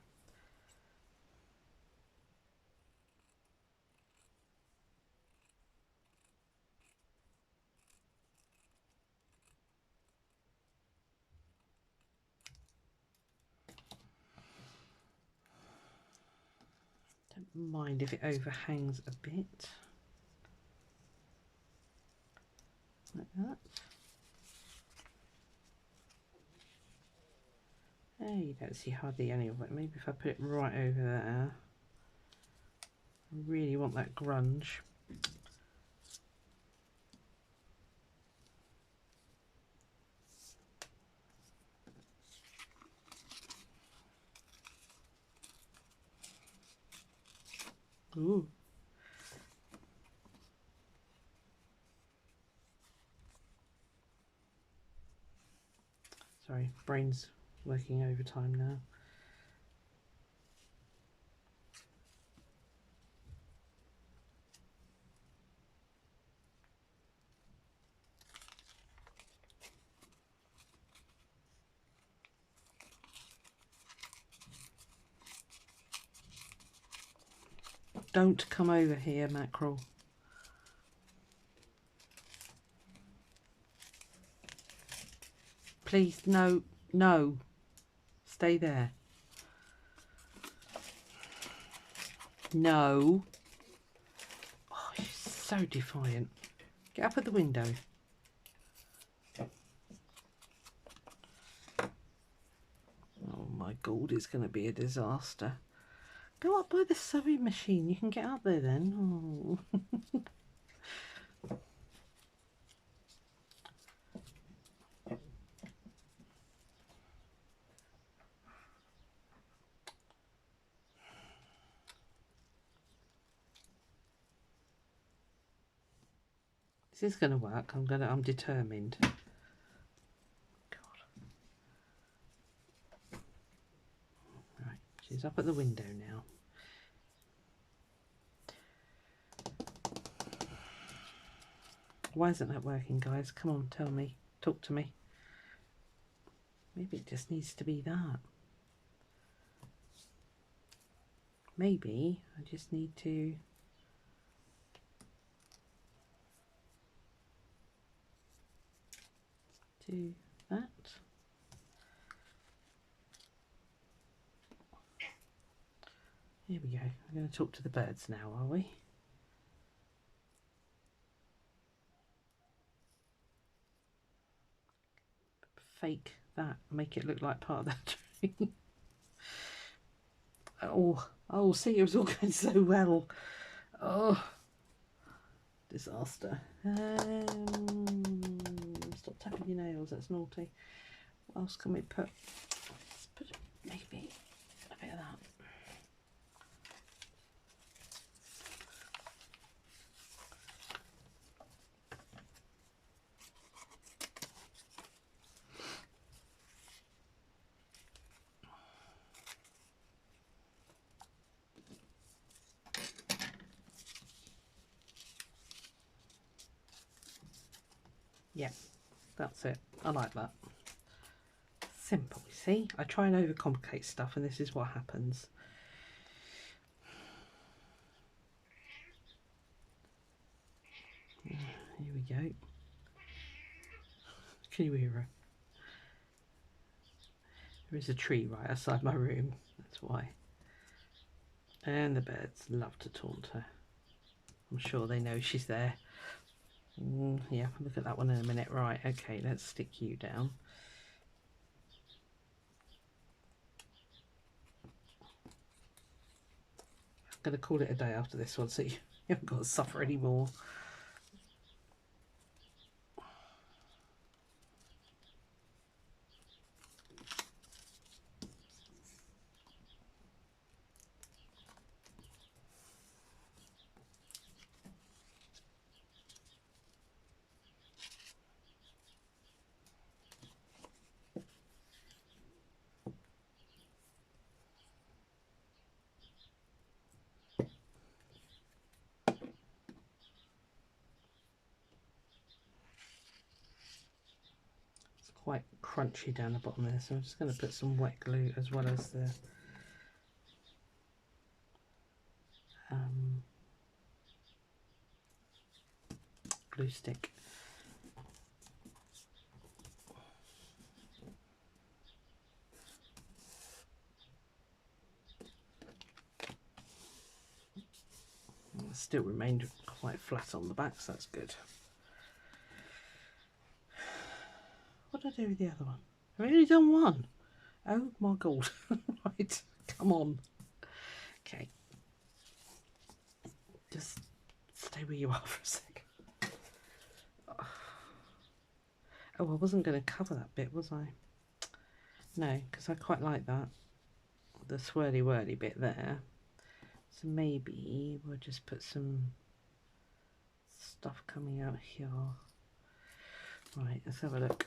S1: Don't mind if it overhangs a bit. Like that. There, you don't see hardly any of it. Maybe if I put it right over there. I really want that grunge. Ooh, Sorry, brain's working overtime now. Don't come over here, mackerel. Please, no, no. Stay there. No. Oh, she's so defiant. Get up at the window. Oh my God, it's going to be a disaster. Go up by the sewing machine. You can get up there then. Oh. This is going to work. I'm determined. God. Right, she's up at the window now. Why isn't that working, guys? Come on, tell me. Talk to me. Maybe it just needs to be that. Maybe I just need to do that. Here we go. We're going to talk to the birds now, are we? Fake that. Make it look like part of that tree. Oh, see, it was all going so well. Oh, disaster. Stop tapping your nails, that's naughty. What else can we put? Let's put maybe a bit of that. Yeah, that's it. I like that. Simple, you see? I try and overcomplicate stuff and this is what happens. Here we go. Can you hear her? There is a tree right outside my room, that's why. And the birds love to taunt her. I'm sure they know she's there. Yeah, look at that one in a minute. Right, okay, let's stick you down. I'm going to call it a day after this one so you haven't got to suffer anymore. Quite crunchy down the bottom there, so I'm just going to put some wet glue as well as the glue stick. It still remained quite flat on the back, so that's good. What did I do with the other one? I've only done one. Oh my God. Right, come on. Okay. Just stay where you are for a second. Oh, I wasn't going to cover that bit, was I? No, because I quite like that. The swirly whirly bit there. So maybe we'll just put some stuff coming out here. Right, let's have a look.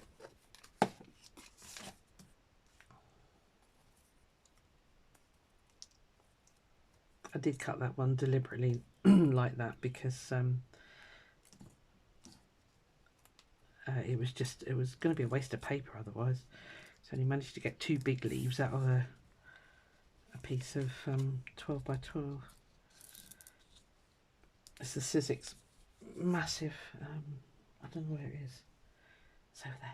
S1: I did cut that one deliberately like that because it was going to be a waste of paper otherwise. So I only managed to get 2 big leaves out of a piece of 12 by 12. It's the Sizzix massive, I don't know where it is. It's over there.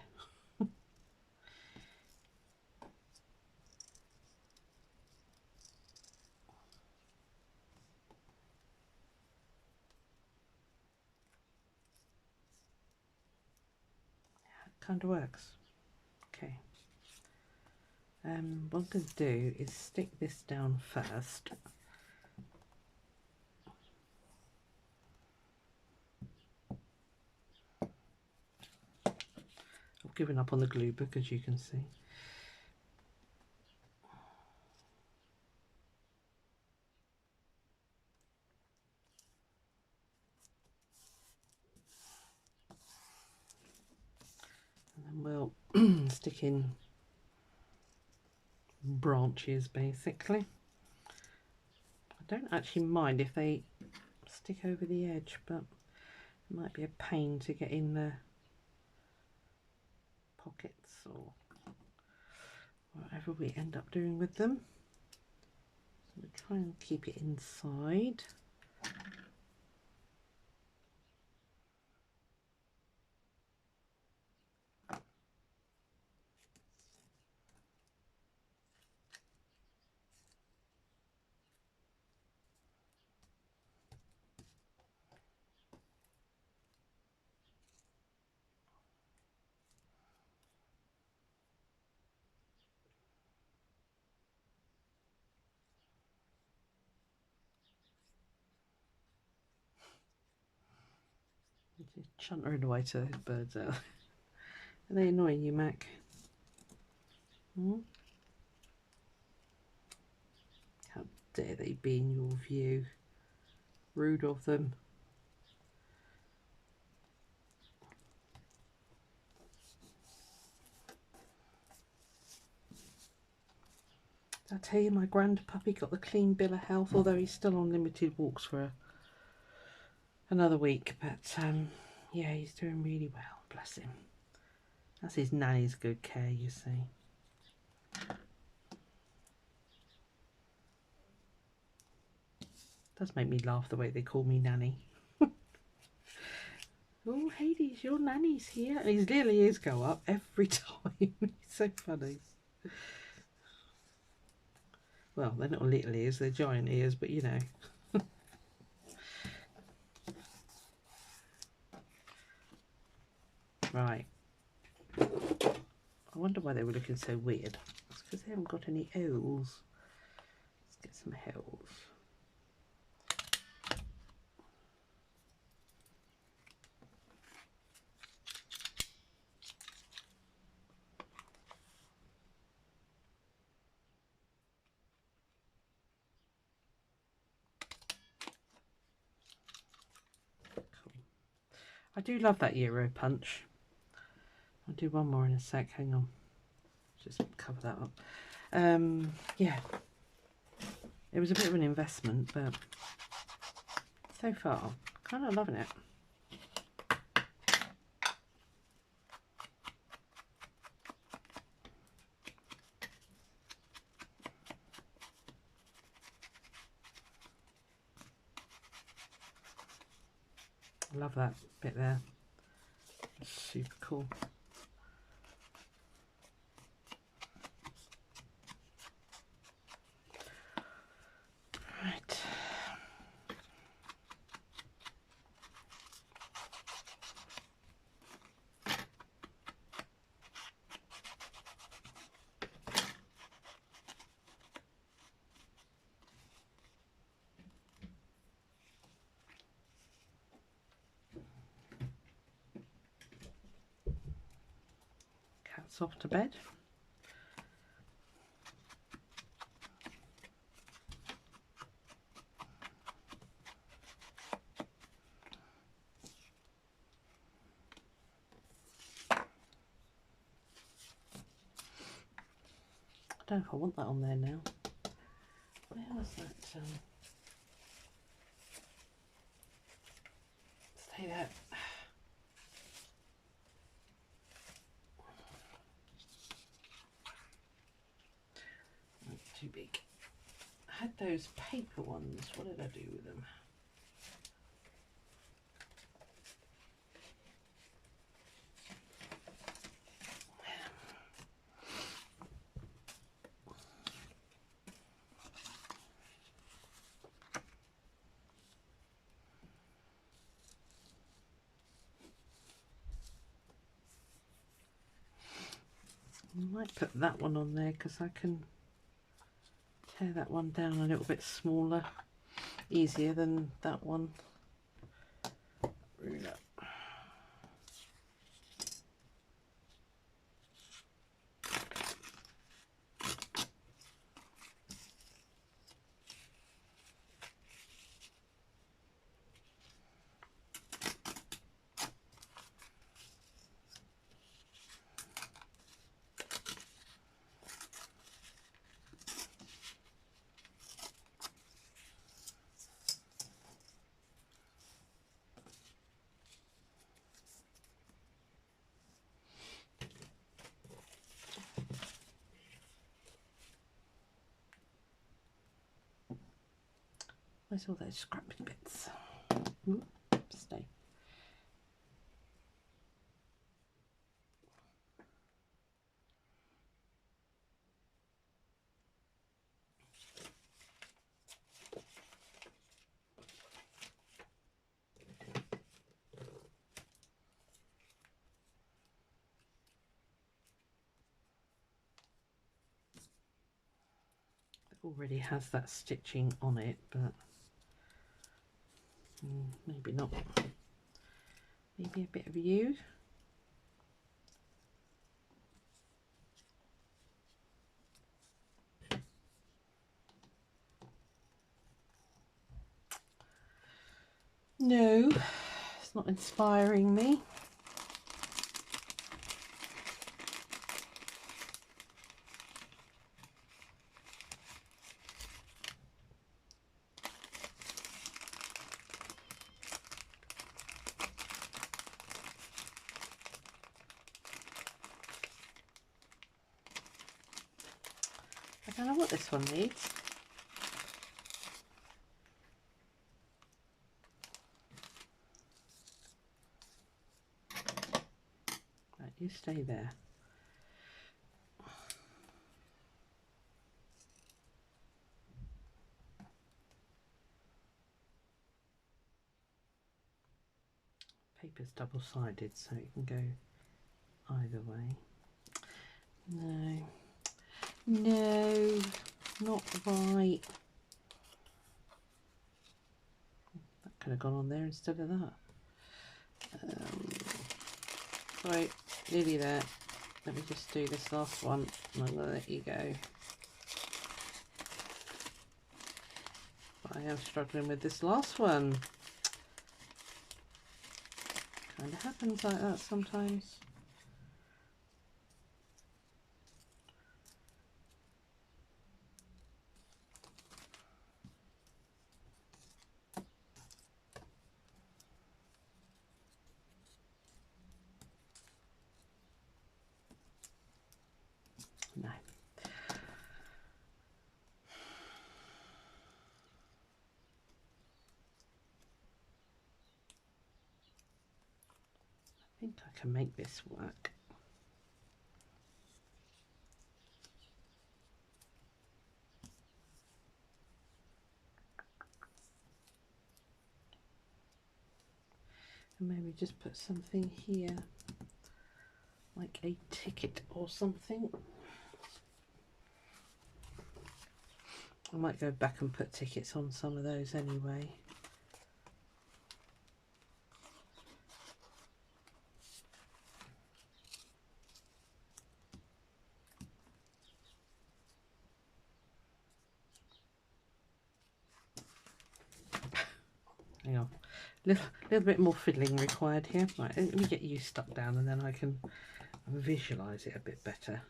S1: Kind of works. Okay. What I'm going to do is stick this down first. I've given up on the glue book, as you can see. And then we'll stick in branches basically. I don't actually mind if they stick over the edge, but it might be a pain to get in the pockets or whatever we end up doing with them. So we'll try and keep it inside. Just chuntering away to those birds out. Are they annoying you, Mac? Hmm? How dare they be in your view? Rude of them. Did I tell you my grand puppy got the clean bill of health, although he's still on limited walks for another week, but yeah, he's doing really well, bless him. That's his nanny's good care, you see. Does make me laugh the way they call me nanny. Oh, Hades, your nanny's here. And his little ears go up every time. He's so funny. Well, they're not little ears, they're giant ears, but you know. Right. I wonder why they were looking so weird. It's because they haven't got any holes. Let's get some holes. Cool. I do love that Euro punch. I'll do one more in a sec, hang on. Just cover that up. Yeah, it was a bit of an investment, but so far, kind of loving it. I love that bit there. It's super cool. Right. Cat's off to bed. I don't know if I want that on there now. Where was that? Yeah. Too big. I had those paper ones. What did I do with them? I might put that one on there because I can tear that one down a little bit smaller, easier than that one. Ruler. Where's all those scrappy bits? Ooh, stay. It already has that stitching on it, but maybe not. Maybe a bit of you. No, it's not inspiring me. I don't know what this one needs. Right, you stay there. Paper's double-sided, so it can go either way. No, no, not right. That could have gone on there instead of that. Right, nearly there. Let me just do this last one and I'm going to let you go. But I am struggling with this last one. Kind of happens like that sometimes. No. I think I can make this work. And maybe just put something here, like a ticket or something. I might go back and put tickets on some of those anyway. Hang on, little bit more fiddling required here. Right, let me get you stuck down and then I can visualise it a bit better.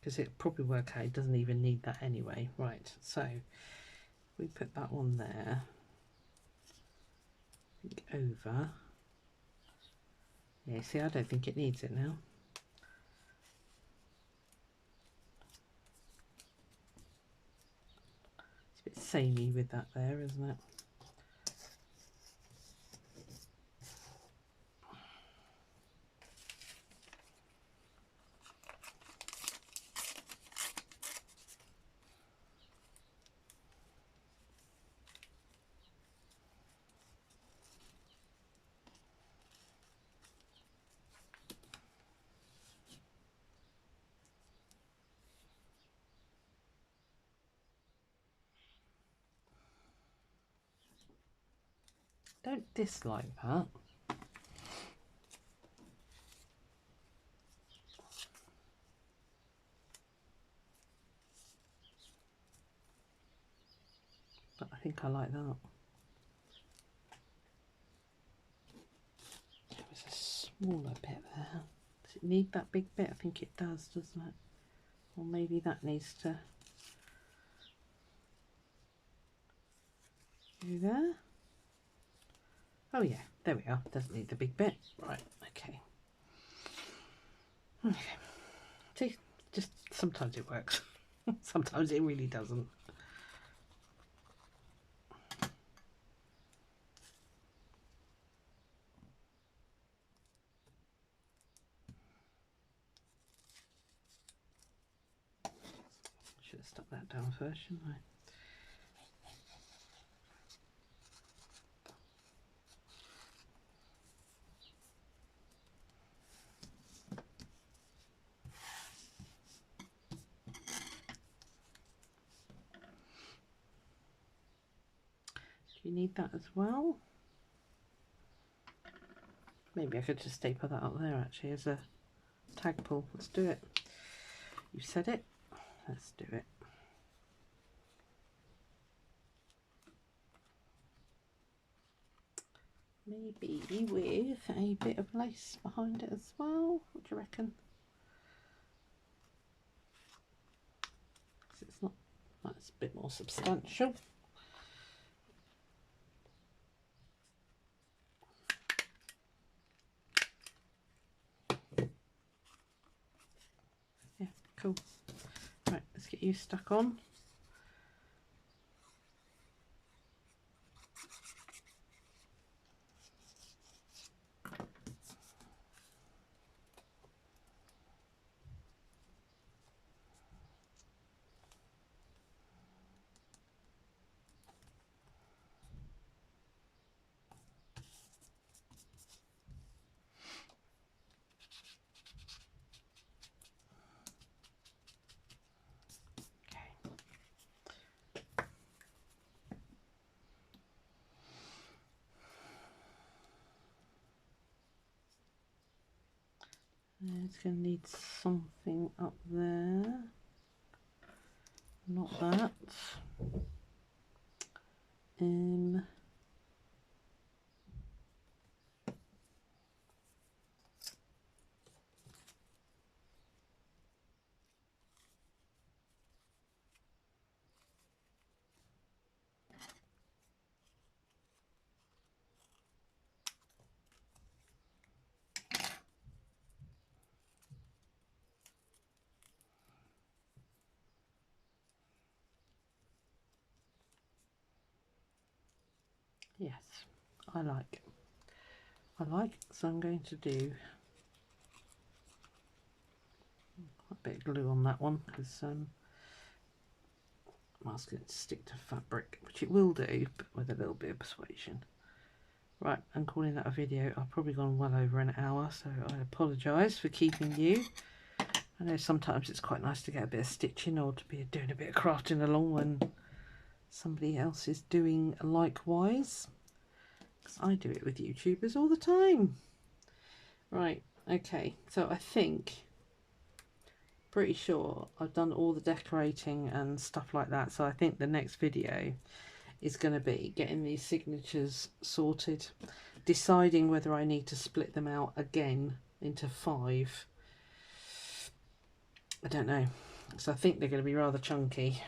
S1: because it probably work out. It doesn't even need that anyway. Right, so we put that one there. Over. Yeah, see, I don't think it needs it now. It's a bit samey with that there, isn't it? Don't dislike that. But I think I like that. There was a smaller bit there. Does it need that big bit? I think it does, doesn't it? Or maybe that needs to go there. Oh yeah, there we are. Doesn't need the big bit. Right, okay. Okay. See, just sometimes it works. Sometimes it really doesn't. Should have stuck that down first, shouldn't I? Do you need that as well? Maybe I could just staple that up there actually as a tag pull. Let's do it. You said it. Let's do it. Maybe with a bit of lace behind it as well. What do you reckon? Because it's not, that's a bit more substantial. Yeah, cool. Right, let's get you stuck on. It's going to need something up there, not that. Yes, I like. So I'm going to do a bit of glue on that one because I'm asking it to stick to fabric, which it will do, but with a little bit of persuasion. Right, I'm calling that a video. I've probably gone well over an hour, so I apologise for keeping you. I know sometimes it's quite nice to get a bit of stitching or to be doing a bit of crafting along when somebody else is doing likewise. Because I do it with YouTubers all the time. Right, okay, so I think, pretty sure I've done all the decorating and stuff like that, so I think the next video is going to be getting these signatures sorted, deciding whether I need to split them out again into 5. I don't know. So I think they're going to be rather chunky.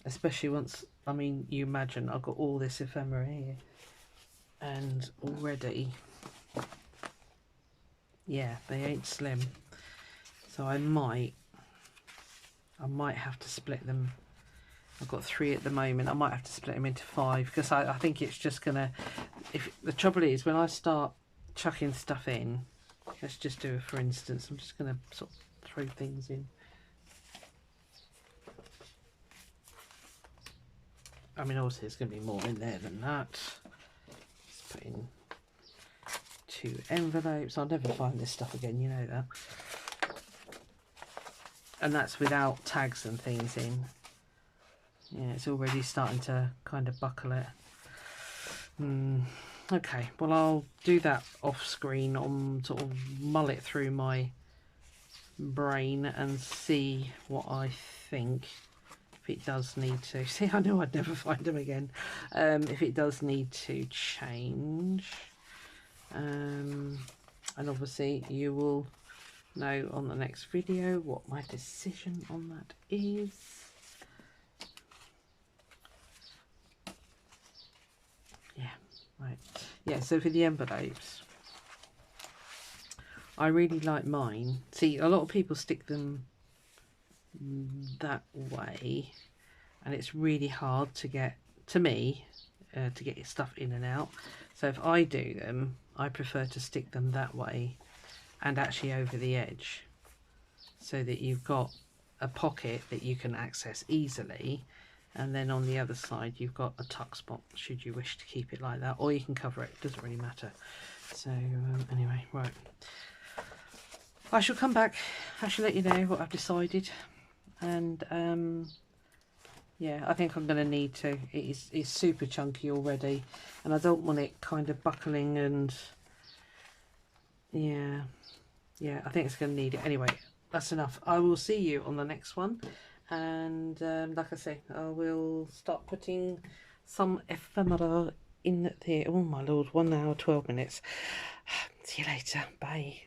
S1: Especially once, I mean, you imagine I've got all this ephemera here. And already, yeah, they ain't slim. So I might have to split them. I've got 3 at the moment. I might have to split them into 5 because I think it's just gonna. If the trouble is when I start chucking stuff in, let's just do it for instance. I'm just gonna sort of throw things in. I mean, obviously there's gonna be more in there than that. Let's put in 2 envelopes. I'll never find this stuff again. You know that. And that's without tags and things in. Yeah, it's already starting to kind of buckle it. Okay, well I'll do that off screen, on sort of mull it through my brain and see what I think. If it does need to, see, I know I'd never find them again. If it does need to change, and obviously you will know on the next video what my decision on that is. Yeah, right. Yeah, so for the envelopes, I really like mine. See, a lot of people stick them that way, and it's really hard to get, to me, to get your stuff in and out. So if I do them, I prefer to stick them that way and actually over the edge, so that you've got a pocket that you can access easily, and then on the other side you've got a tuck spot should you wish to keep it like that, or you can cover it, doesn't really matter. So anyway, right, I shall come back, I shall let you know what I've decided. And yeah, I think I'm going to need to. It's super chunky already, and I don't want it kind of buckling, and yeah, I think it's going to need it. Anyway, that's enough. I will see you on the next one, and like I say, I will start putting some ephemera in there. Oh my lord, 1 hour 12 minutes. See you later, bye.